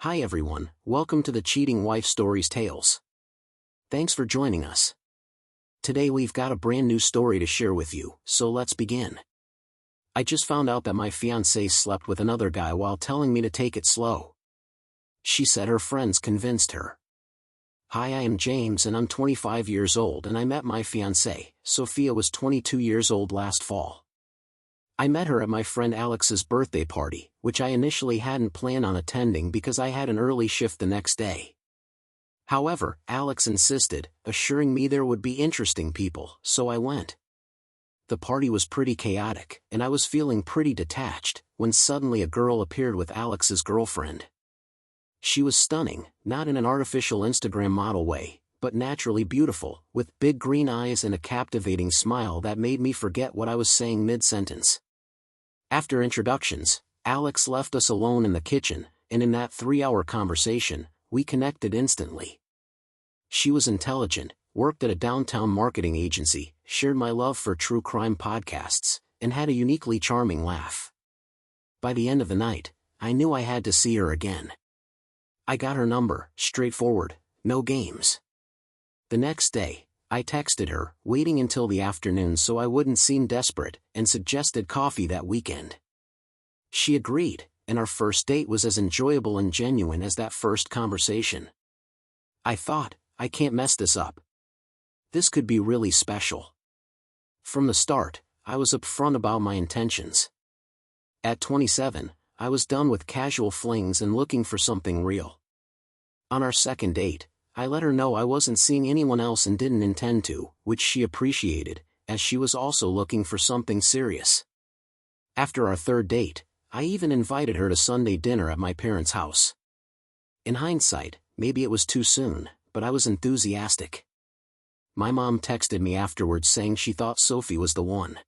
Hi everyone, welcome to the Cheating Wife Stories Tales. Thanks for joining us. Today we've got a brand new story to share with you, so let's begin. I just found out that my fiancée slept with another guy while telling me to take it slow. She said her friends convinced her. Hi, I am James and I'm 25 years old and I met my fiancée, Sophia was 22 years old last fall. I met her at my friend Alex's birthday party, which I initially hadn't planned on attending because I had an early shift the next day. However, Alex insisted, assuring me there would be interesting people, so I went. The party was pretty chaotic, and I was feeling pretty detached, when suddenly a girl appeared with Alex's girlfriend. She was stunning, not in an artificial Instagram model way, but naturally beautiful, with big green eyes and a captivating smile that made me forget what I was saying mid-sentence. After introductions, Alex left us alone in the kitchen, and in that 3-hour conversation, we connected instantly. She was intelligent, worked at a downtown marketing agency, shared my love for true crime podcasts, and had a uniquely charming laugh. By the end of the night, I knew I had to see her again. I got her number, straightforward, no games. The next day, I texted her, waiting until the afternoon so I wouldn't seem desperate, and suggested coffee that weekend. She agreed, and our first date was as enjoyable and genuine as that first conversation. I thought, I can't mess this up. This could be really special. From the start, I was upfront about my intentions. At 27, I was done with casual flings and looking for something real. On our second date, I let her know I wasn't seeing anyone else and didn't intend to, which she appreciated, as she was also looking for something serious. After our third date, I even invited her to Sunday dinner at my parents' house. In hindsight, maybe it was too soon, but I was enthusiastic. My mom texted me afterwards saying she thought Sophie was the one.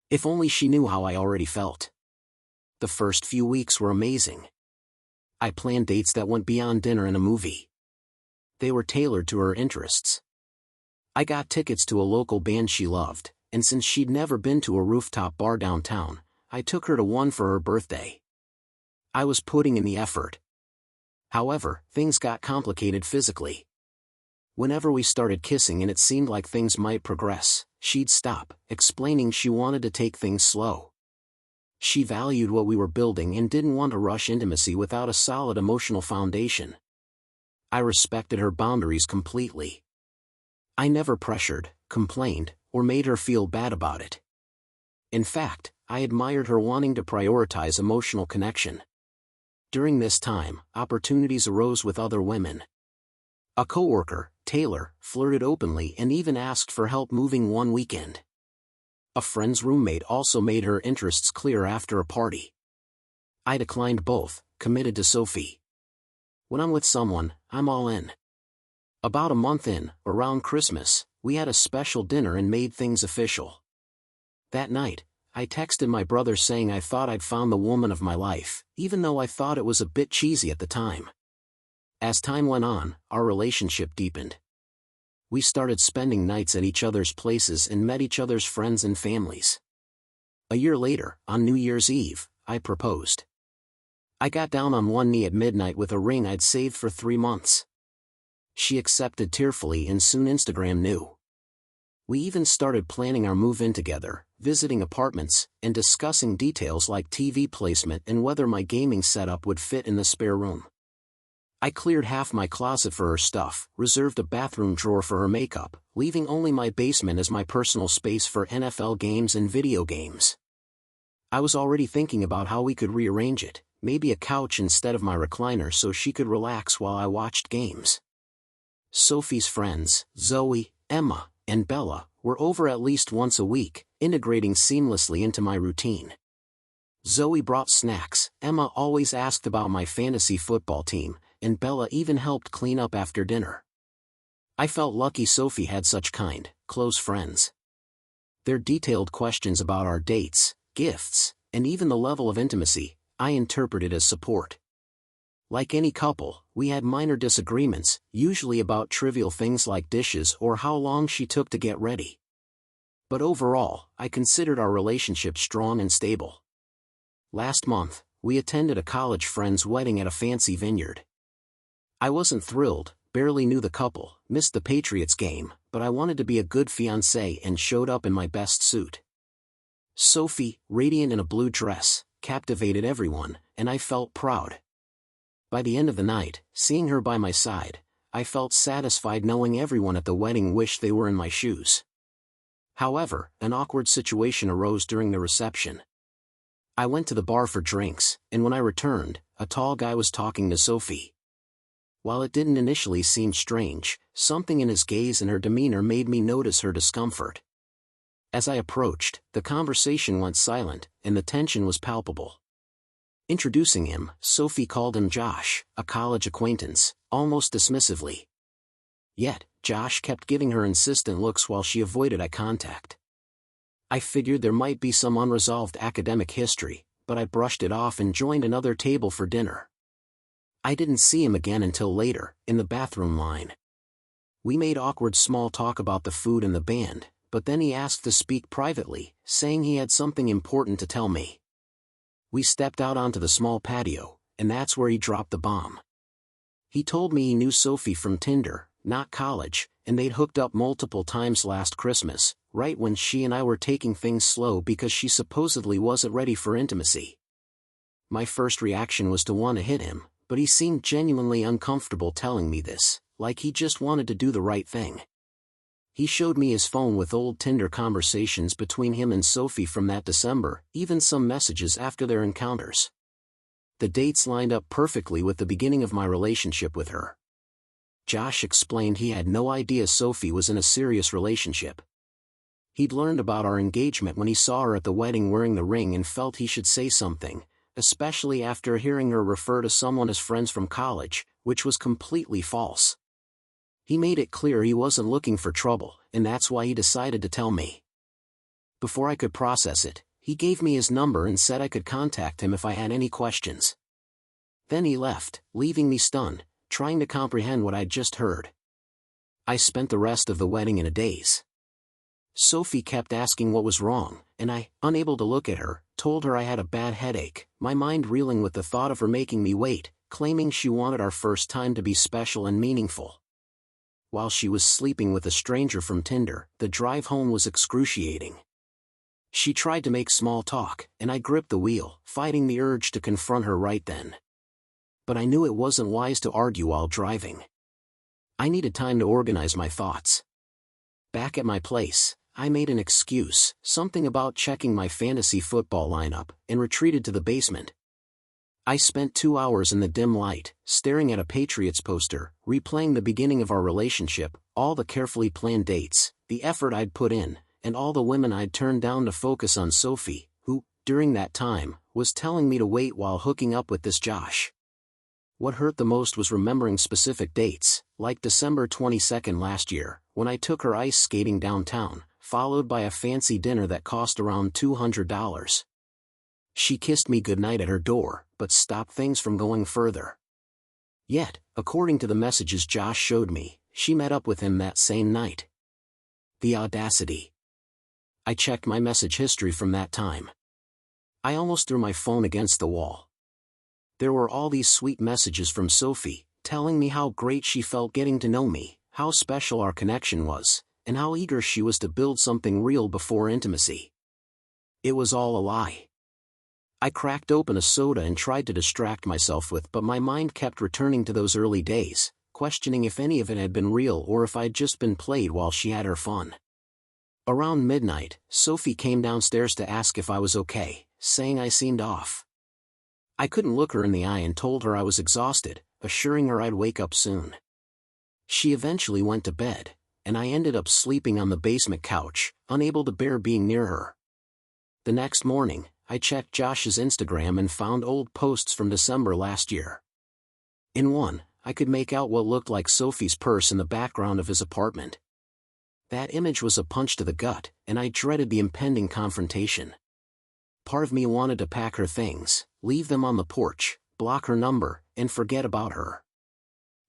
If only she knew how I already felt. The first few weeks were amazing. I planned dates that went beyond dinner and a movie. They were tailored to her interests. I got tickets to a local band she loved, and since she'd never been to a rooftop bar downtown, I took her to one for her birthday. I was putting in the effort. However, things got complicated physically. Whenever we started kissing and it seemed like things might progress, she'd stop, explaining she wanted to take things slow. She valued what we were building and didn't want to rush intimacy without a solid emotional foundation. I respected her boundaries completely. I never pressured, complained, or made her feel bad about it. In fact, I admired her wanting to prioritize emotional connection. During this time, opportunities arose with other women. A coworker, Taylor, flirted openly and even asked for help moving one weekend. A friend's roommate also made her interests clear after a party. I declined both, committed to Sophie. When I'm with someone, I'm all in. About a month in, around Christmas, we had a special dinner and made things official. That night, I texted my brother saying I thought I'd found the woman of my life, even though I thought it was a bit cheesy at the time. As time went on, our relationship deepened. We started spending nights at each other's places and met each other's friends and families. A year later, on New Year's Eve, I proposed. I got down on one knee at midnight with a ring I'd saved for 3 months. She accepted tearfully and soon Instagram knew. We even started planning our move-in together, visiting apartments, and discussing details like TV placement and whether my gaming setup would fit in the spare room. I cleared half my closet for her stuff, reserved a bathroom drawer for her makeup, leaving only my basement as my personal space for NFL games and video games. I was already thinking about how we could rearrange it, maybe a couch instead of my recliner so she could relax while I watched games. Sophie's friends, Zoe, Emma, and Bella, were over at least once a week, integrating seamlessly into my routine. Zoe brought snacks, Emma always asked about my fantasy football team, and Bella even helped clean up after dinner. I felt lucky Sophie had such kind, close friends. Their detailed questions about our dates, gifts, and even the level of intimacy, I interpreted as support. Like any couple, we had minor disagreements, usually about trivial things like dishes or how long she took to get ready. But overall, I considered our relationship strong and stable. Last month, we attended a college friend's wedding at a fancy vineyard. I wasn't thrilled, barely knew the couple, missed the Patriots game, but I wanted to be a good fiancé and showed up in my best suit. Sophie, radiant in a blue dress, captivated everyone, and I felt proud. By the end of the night, seeing her by my side, I felt satisfied knowing everyone at the wedding wished they were in my shoes. However, an awkward situation arose during the reception. I went to the bar for drinks, and when I returned, a tall guy was talking to Sophie. While it didn't initially seem strange, something in his gaze and her demeanor made me notice her discomfort. As I approached, the conversation went silent, and the tension was palpable. Introducing him, Sophie called him Josh, a college acquaintance, almost dismissively. Yet, Josh kept giving her insistent looks while she avoided eye contact. I figured there might be some unresolved academic history, but I brushed it off and joined another table for dinner. I didn't see him again until later, in the bathroom line. We made awkward small talk about the food and the band, but then he asked to speak privately, saying he had something important to tell me. We stepped out onto the small patio, and that's where he dropped the bomb. He told me he knew Sophie from Tinder, not college, and they'd hooked up multiple times last Christmas, right when she and I were taking things slow because she supposedly wasn't ready for intimacy. My first reaction was to want to hit him, but he seemed genuinely uncomfortable telling me this, like he just wanted to do the right thing. He showed me his phone with old Tinder conversations between him and Sophie from that December, even some messages after their encounters. The dates lined up perfectly with the beginning of my relationship with her. Josh explained he had no idea Sophie was in a serious relationship. He'd learned about our engagement when he saw her at the wedding wearing the ring and felt he should say something, especially after hearing her refer to someone as friends from college, which was completely false. He made it clear he wasn't looking for trouble, and that's why he decided to tell me. Before I could process it, he gave me his number and said I could contact him if I had any questions. Then he left, leaving me stunned, trying to comprehend what I'd just heard. I spent the rest of the wedding in a daze. Sophie kept asking what was wrong, and I, unable to look at her, told her I had a bad headache, my mind reeling with the thought of her making me wait, claiming she wanted our first time to be special and meaningful. While she was sleeping with a stranger from Tinder, the drive home was excruciating. She tried to make small talk, and I gripped the wheel, fighting the urge to confront her right then. But I knew it wasn't wise to argue while driving. I needed time to organize my thoughts. Back at my place, I made an excuse, something about checking my fantasy football lineup, and retreated to the basement. I spent 2 hours in the dim light, staring at a Patriots poster, replaying the beginning of our relationship, all the carefully planned dates, the effort I'd put in, and all the women I'd turned down to focus on Sophie, who, during that time, was telling me to wait while hooking up with this Josh. What hurt the most was remembering specific dates, like December 22nd last year, when I took her ice skating downtown, followed by a fancy dinner that cost around $200. She kissed me goodnight at her door, but stopped things from going further. Yet, according to the messages Josh showed me, she met up with him that same night. The audacity. I checked my message history from that time. I almost threw my phone against the wall. There were all these sweet messages from Sophie, telling me how great she felt getting to know me, how special our connection was, and how eager she was to build something real before intimacy. It was all a lie. I cracked open a soda and tried to distract myself but my mind kept returning to those early days, questioning if any of it had been real or if I'd just been played while she had her fun. Around midnight, Sophie came downstairs to ask if I was okay, saying I seemed off. I couldn't look her in the eye and told her I was exhausted, assuring her I'd wake up soon. She eventually went to bed, and I ended up sleeping on the basement couch, unable to bear being near her. The next morning, I checked Josh's Instagram and found old posts from December last year. In one, I could make out what looked like Sophie's purse in the background of his apartment. That image was a punch to the gut, and I dreaded the impending confrontation. Part of me wanted to pack her things, leave them on the porch, block her number, and forget about her.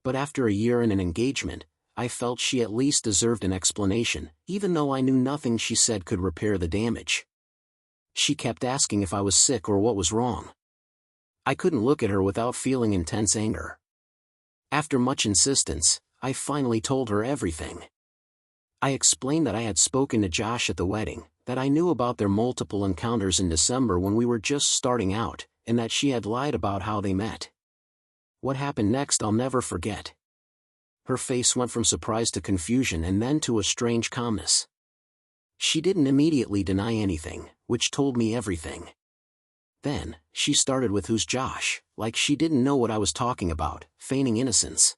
But after a year and an engagement, I felt she at least deserved an explanation, even though I knew nothing she said could repair the damage. She kept asking if I was sick or what was wrong. I couldn't look at her without feeling intense anger. After much insistence, I finally told her everything. I explained that I had spoken to Josh at the wedding, that I knew about their multiple encounters in December when we were just starting out, and that she had lied about how they met. What happened next I'll never forget. Her face went from surprise to confusion and then to a strange calmness. She didn't immediately deny anything, which told me everything. Then, she started with "Who's Josh?" like she didn't know what I was talking about, feigning innocence.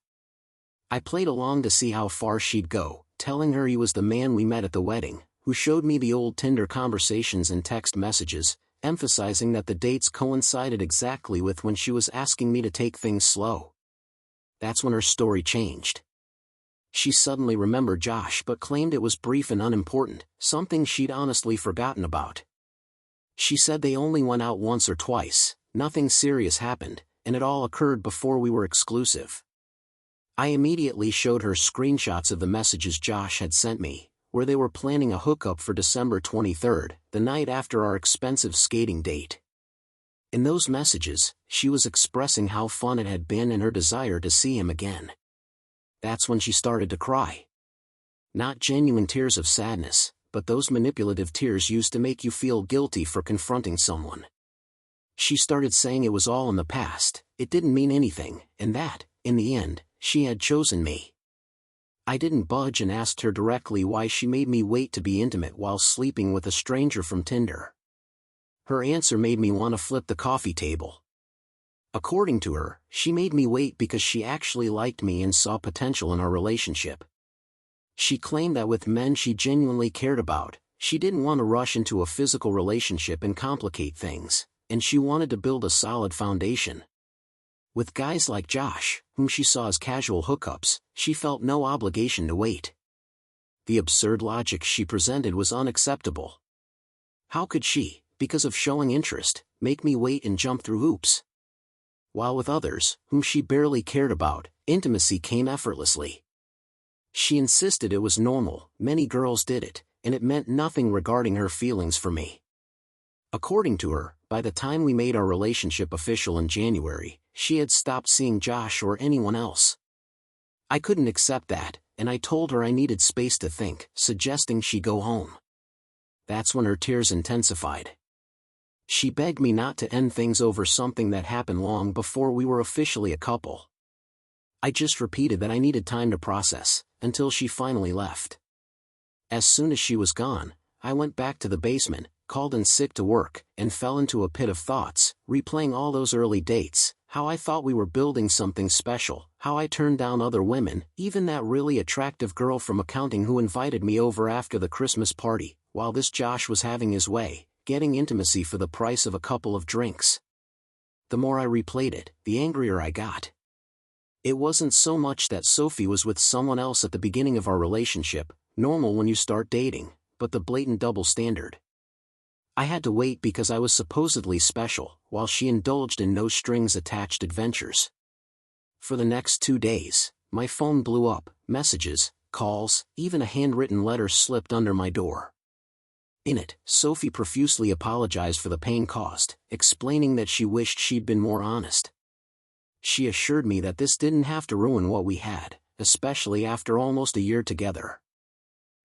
I played along to see how far she'd go, telling her he was the man we met at the wedding, who showed me the old Tinder conversations and text messages, emphasizing that the dates coincided exactly with when she was asking me to take things slow. That's when her story changed. She suddenly remembered Josh but claimed it was brief and unimportant, something she'd honestly forgotten about. She said they only went out once or twice, nothing serious happened, and it all occurred before we were exclusive. I immediately showed her screenshots of the messages Josh had sent me, where they were planning a hookup for December 23rd, the night after our expensive skating date. In those messages, she was expressing how fun it had been and her desire to see him again. That's when she started to cry. Not genuine tears of sadness, but those manipulative tears used to make you feel guilty for confronting someone. She started saying it was all in the past, it didn't mean anything, and that, in the end, she had chosen me. I didn't budge and asked her directly why she made me wait to be intimate while sleeping with a stranger from Tinder. Her answer made me want to flip the coffee table. According to her, she made me wait because she actually liked me and saw potential in our relationship. She claimed that with men she genuinely cared about, she didn't want to rush into a physical relationship and complicate things, and she wanted to build a solid foundation. With guys like Josh, whom she saw as casual hookups, she felt no obligation to wait. The absurd logic she presented was unacceptable. How could she, because of showing interest, make me wait and jump through hoops? While with others, whom she barely cared about, intimacy came effortlessly. She insisted it was normal, many girls did it, and it meant nothing regarding her feelings for me. According to her, by the time we made our relationship official in January, she had stopped seeing Josh or anyone else. I couldn't accept that, and I told her I needed space to think, suggesting she go home. That's when her tears intensified. She begged me not to end things over something that happened long before we were officially a couple. I just repeated that I needed time to process, until she finally left. As soon as she was gone, I went back to the basement, called in sick to work, and fell into a pit of thoughts, replaying all those early dates, how I thought we were building something special, how I turned down other women, even that really attractive girl from accounting who invited me over after the Christmas party, while this Josh was having his way, getting intimacy for the price of a couple of drinks. The more I replayed it, the angrier I got. It wasn't so much that Sophie was with someone else at the beginning of our relationship, normal when you start dating, but the blatant double standard. I had to wait because I was supposedly special, while she indulged in no-strings-attached adventures. For the next 2 days, my phone blew up, messages, calls, even a handwritten letter slipped under my door. In it, Sophie profusely apologized for the pain caused, explaining that she wished she'd been more honest. She assured me that this didn't have to ruin what we had, especially after almost a year together.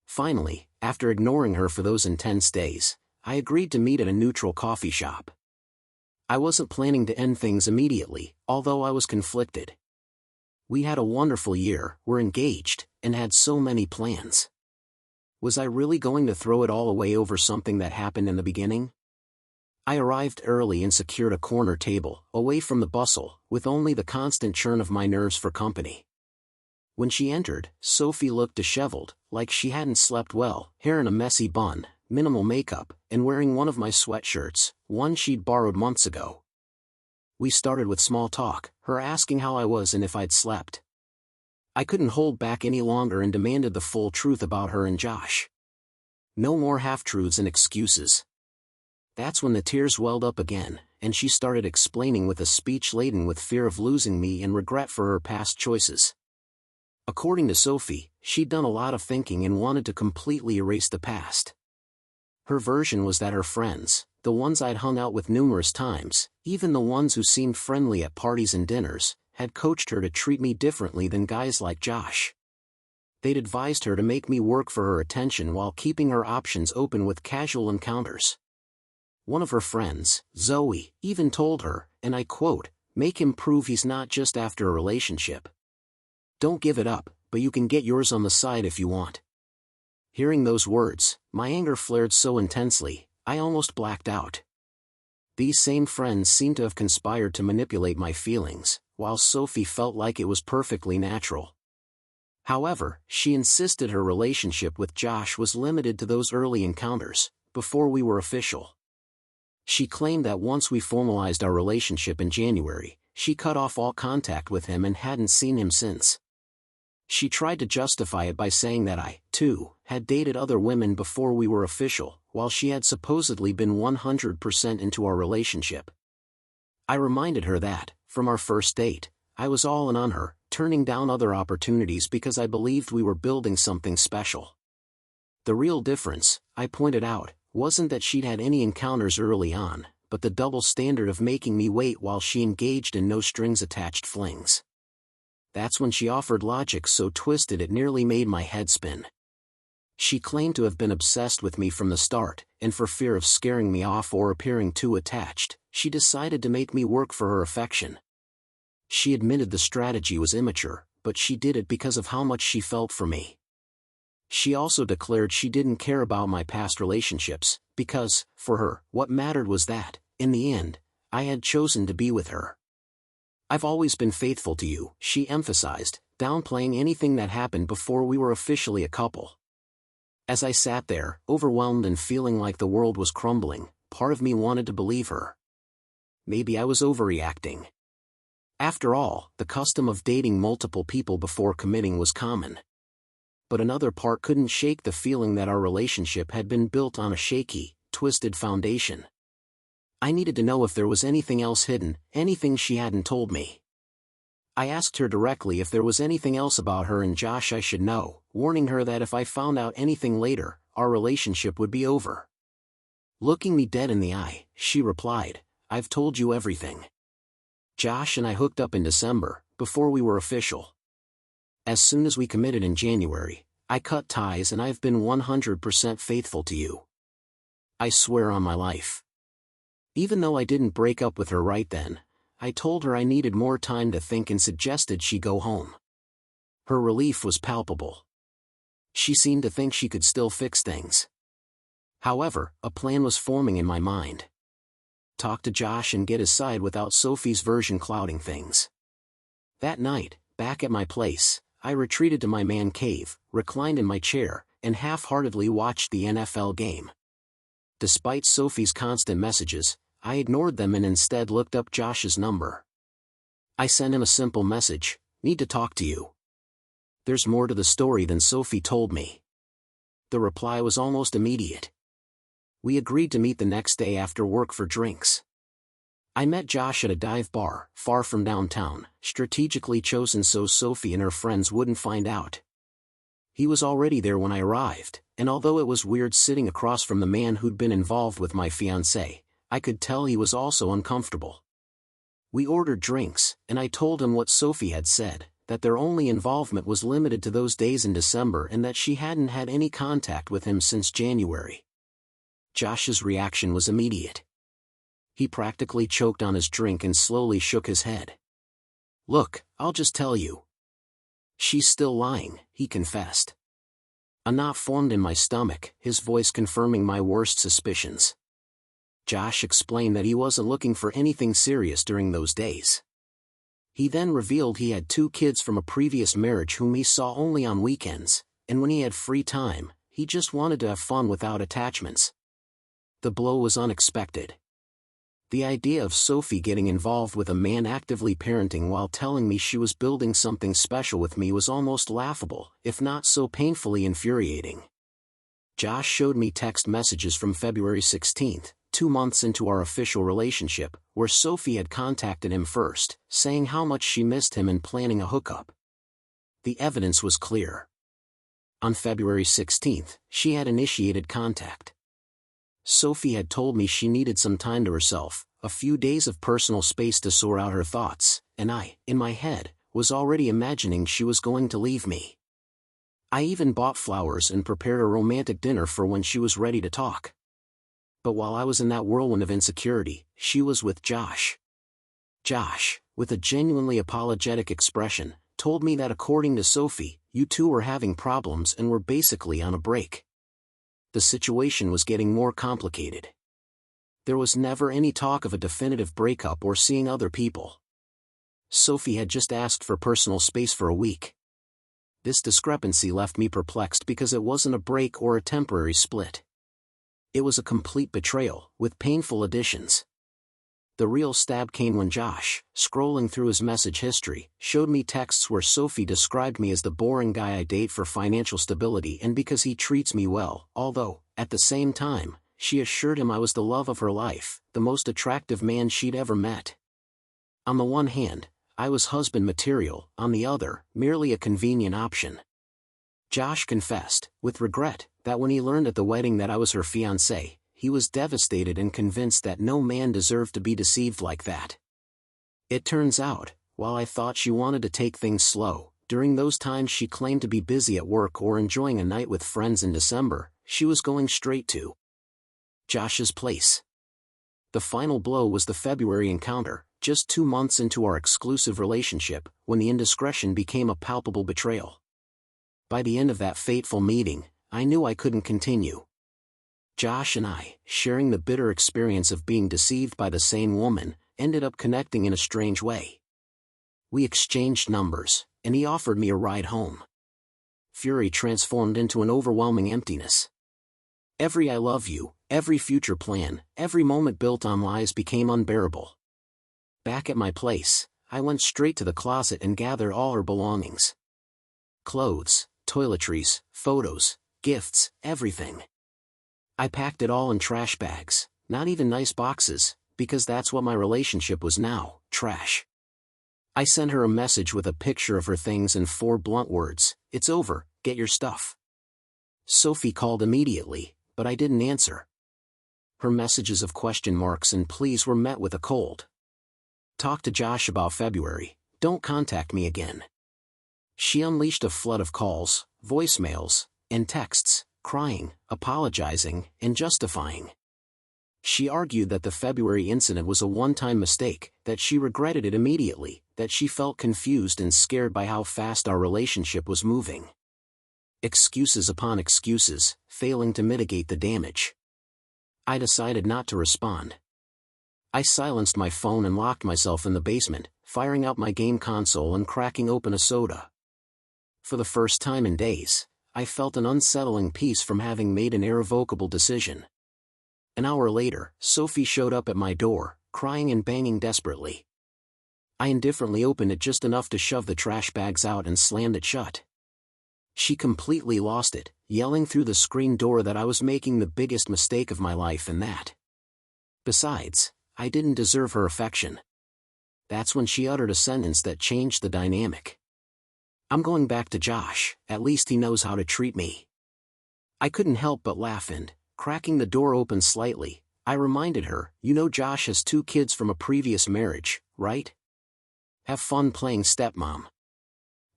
Finally, after ignoring her for those intense days, I agreed to meet at a neutral coffee shop. I wasn't planning to end things immediately, although I was conflicted. We had a wonderful year, were engaged, and had so many plans. Was I really going to throw it all away over something that happened in the beginning? I arrived early and secured a corner table, away from the bustle, with only the constant churn of my nerves for company. When she entered, Sophie looked disheveled, like she hadn't slept well, hair in a messy bun, minimal makeup, and wearing one of my sweatshirts, one she'd borrowed months ago. We started with small talk, her asking how I was and if I'd slept. I couldn't hold back any longer and demanded the full truth about her and Josh. No more half-truths and excuses. That's when the tears welled up again, and she started explaining with a speech laden with fear of losing me and regret for her past choices. According to Sophie, she'd done a lot of thinking and wanted to completely erase the past. Her version was that her friends, the ones I'd hung out with numerous times, Even the ones who seemed friendly at parties and dinners had coached her to treat me differently than guys like Josh. They'd advised her to make me work for her attention while keeping her options open with casual encounters. One of her friends, Zoe, even told her, and I quote, "Make him prove he's not just after a relationship. Don't give it up, but you can get yours on the side if you want." Hearing those words, my anger flared so intensely, I almost blacked out. These same friends seemed to have conspired to manipulate my feelings, while Sophie felt like it was perfectly natural. However, she insisted her relationship with Josh was limited to those early encounters, before we were official. She claimed that once we formalized our relationship in January, she cut off all contact with him and hadn't seen him since. She tried to justify it by saying that I, too, had dated other women before we were official, while she had supposedly been 100% into our relationship. I reminded her that, from our first date, I was all in on her, turning down other opportunities because I believed we were building something special. The real difference, I pointed out, wasn't that she'd had any encounters early on, but the double standard of making me wait while she engaged in no-strings-attached flings. That's when she offered logic so twisted it nearly made my head spin. She claimed to have been obsessed with me from the start, and for fear of scaring me off or appearing too attached, she decided to make me work for her affection. She admitted the strategy was immature, but she did it because of how much she felt for me. She also declared she didn't care about my past relationships, because, for her, what mattered was that, in the end, I had chosen to be with her. "I've always been faithful to you," she emphasized, downplaying anything that happened before we were officially a couple. As I sat there, overwhelmed and feeling like the world was crumbling, part of me wanted to believe her. Maybe I was overreacting. After all, the custom of dating multiple people before committing was common. But another part couldn't shake the feeling that our relationship had been built on a shaky, twisted foundation. I needed to know if there was anything else hidden, anything she hadn't told me. I asked her directly if there was anything else about her and Josh I should know, warning her that if I found out anything later, our relationship would be over. Looking me dead in the eye, she replied, "I've told you everything. Josh and I hooked up in December, before we were official. As soon as we committed in January, I cut ties and I've been 100% faithful to you. I swear on my life." Even though I didn't break up with her right then, I told her I needed more time to think and suggested she go home. Her relief was palpable. She seemed to think she could still fix things. However, a plan was forming in my mind. Talk to Josh and get his side without Sophie's version clouding things. That night, back at my place, I retreated to my man cave, reclined in my chair, and half-heartedly watched the NFL game. Despite Sophie's constant messages, I ignored them and instead looked up Josh's number. I sent him a simple message, "Need to talk to you." There's more to the story than Sophie told me. The reply was almost immediate. We agreed to meet the next day after work for drinks. I met Josh at a dive bar, far from downtown, strategically chosen so Sophie and her friends wouldn't find out. He was already there when I arrived, and although it was weird sitting across from the man who'd been involved with my fiancée, I could tell he was also uncomfortable. We ordered drinks, and I told him what Sophie had said, that their only involvement was limited to those days in December and that she hadn't had any contact with him since January. Josh's reaction was immediate. He practically choked on his drink and slowly shook his head. "Look, I'll just tell you. She's still lying," he confessed. A knot formed in my stomach, his voice confirming my worst suspicions. Josh explained that he wasn't looking for anything serious during those days. He then revealed he had 2 kids from a previous marriage whom he saw only on weekends, and when he had free time, he just wanted to have fun without attachments. The blow was unexpected. The idea of Sophie getting involved with a man actively parenting while telling me she was building something special with me was almost laughable, if not so painfully infuriating. Josh showed me text messages from February 16th, 2 months into our official relationship, where Sophie had contacted him first, saying how much she missed him and planning a hookup. The evidence was clear. On February 16th, she had initiated contact. Sophie had told me she needed some time to herself, a few days of personal space to sort out her thoughts, and I, in my head, was already imagining she was going to leave me. I even bought flowers and prepared a romantic dinner for when she was ready to talk. But while I was in that whirlwind of insecurity, she was with Josh. Josh, with a genuinely apologetic expression, told me that according to Sophie, you two were having problems and were basically on a break. The situation was getting more complicated. There was never any talk of a definitive breakup or seeing other people. Sophie had just asked for personal space for a week. This discrepancy left me perplexed because it wasn't a break or a temporary split. It was a complete betrayal, with painful additions. The real stab came when Josh, scrolling through his message history, showed me texts where Sophie described me as the boring guy I date for financial stability and because he treats me well, although, at the same time, she assured him I was the love of her life, the most attractive man she'd ever met. On the one hand, I was husband material, on the other, merely a convenient option. Josh confessed, with regret, that when he learned at the wedding that I was her fiancée, he was devastated and convinced that no man deserved to be deceived like that. It turns out, while I thought she wanted to take things slow, during those times she claimed to be busy at work or enjoying a night with friends in December, she was going straight to Josh's place. The final blow was the February encounter, just 2 months into our exclusive relationship, when the indiscretion became a palpable betrayal. By the end of that fateful meeting, I knew I couldn't continue. Josh and I, sharing the bitter experience of being deceived by the same woman, ended up connecting in a strange way. We exchanged numbers, and he offered me a ride home. Fury transformed into an overwhelming emptiness. Every I love you, every future plan, every moment built on lies became unbearable. Back at my place, I went straight to the closet and gathered all her belongings. Clothes, toiletries, photos, gifts, everything. I packed it all in trash bags, not even nice boxes, because that's what my relationship was now, trash. I sent her a message with a picture of her things and 4 blunt words: "It's over, get your stuff." Sophie called immediately, but I didn't answer. Her messages of question marks and pleas were met with a cold. Talk to Josh about February, don't contact me again. She unleashed a flood of calls, voicemails, and texts, crying, apologizing, and justifying. She argued that the February incident was a one-time mistake, that she regretted it immediately, that she felt confused and scared by how fast our relationship was moving. Excuses upon excuses, failing to mitigate the damage. I decided not to respond. I silenced my phone and locked myself in the basement, firing out my game console and cracking open a soda. For the first time in days, I felt an unsettling peace from having made an irrevocable decision. An hour later, Sophie showed up at my door, crying and banging desperately. I indifferently opened it just enough to shove the trash bags out and slammed it shut. She completely lost it, yelling through the screen door that I was making the biggest mistake of my life and that, besides, I didn't deserve her affection. That's when she uttered a sentence that changed the dynamic. "I'm going back to Josh, at least he knows how to treat me." I couldn't help but laugh and, cracking the door open slightly, I reminded her, "You know Josh has 2 kids from a previous marriage, right? Have fun playing stepmom."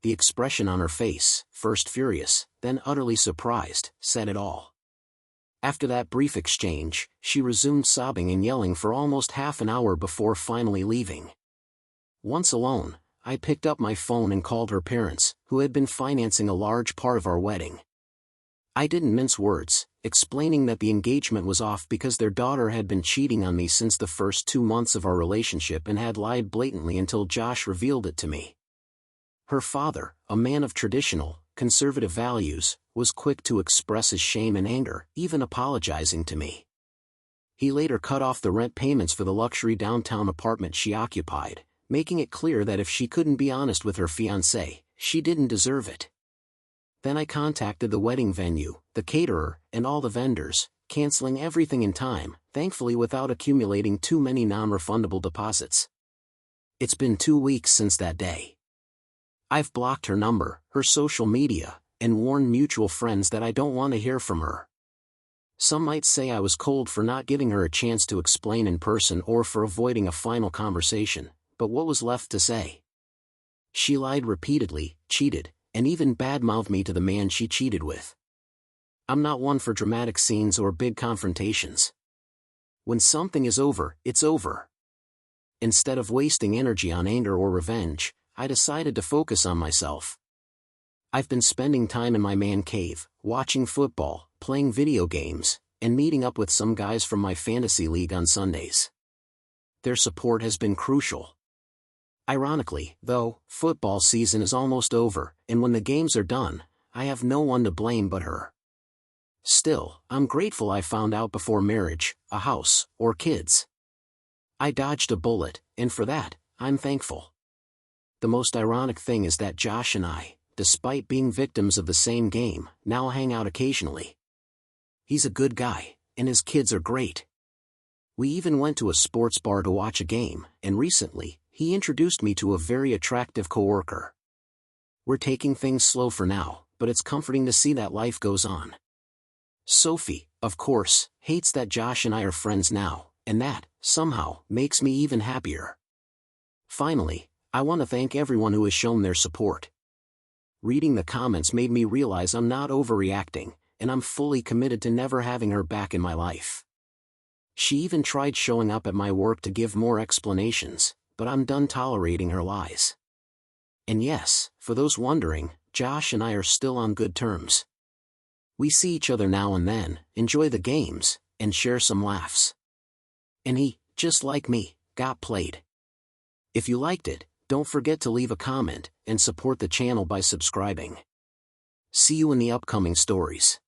The expression on her face, first furious, then utterly surprised, said it all. After that brief exchange, she resumed sobbing and yelling for almost half an hour before finally leaving. Once alone, I picked up my phone and called her parents, who had been financing a large part of our wedding. I didn't mince words, explaining that the engagement was off because their daughter had been cheating on me since the first 2 months of our relationship and had lied blatantly until Josh revealed it to me. Her father, a man of traditional, conservative values, was quick to express his shame and anger, even apologizing to me. He later cut off the rent payments for the luxury downtown apartment she occupied, making it clear that if she couldn't be honest with her fiancé, she didn't deserve it. Then I contacted the wedding venue, the caterer, and all the vendors, canceling everything in time, thankfully without accumulating too many non-refundable deposits. It's been 2 weeks since that day. I've blocked her number, her social media, and warned mutual friends that I don't want to hear from her. Some might say I was cold for not giving her a chance to explain in person or for avoiding a final conversation, but what was left to say? She lied repeatedly, cheated, and even bad-mouthed me to the man she cheated with. I'm not one for dramatic scenes or big confrontations. When something is over, it's over. Instead of wasting energy on anger or revenge, I decided to focus on myself. I've been spending time in my man cave, watching football, playing video games, and meeting up with some guys from my fantasy league on Sundays. Their support has been crucial. Ironically, though, football season is almost over, and when the games are done, I have no one to blame but her. Still, I'm grateful I found out before marriage, a house, or kids. I dodged a bullet, and for that, I'm thankful. The most ironic thing is that Josh and I, despite being victims of the same game, now hang out occasionally. He's a good guy, and his kids are great. We even went to a sports bar to watch a game, and recently, he introduced me to a very attractive coworker. We're taking things slow for now, but it's comforting to see that life goes on. Sophie, of course, hates that Josh and I are friends now, and that, somehow, makes me even happier. Finally, I want to thank everyone who has shown their support. Reading the comments made me realize I'm not overreacting, and I'm fully committed to never having her back in my life. She even tried showing up at my work to give more explanations, but I'm done tolerating her lies. And yes, for those wondering, Josh and I are still on good terms. We see each other now and then, enjoy the games, and share some laughs. And he, just like me, got played. If you liked it, don't forget to leave a comment and support the channel by subscribing. See you in the upcoming stories.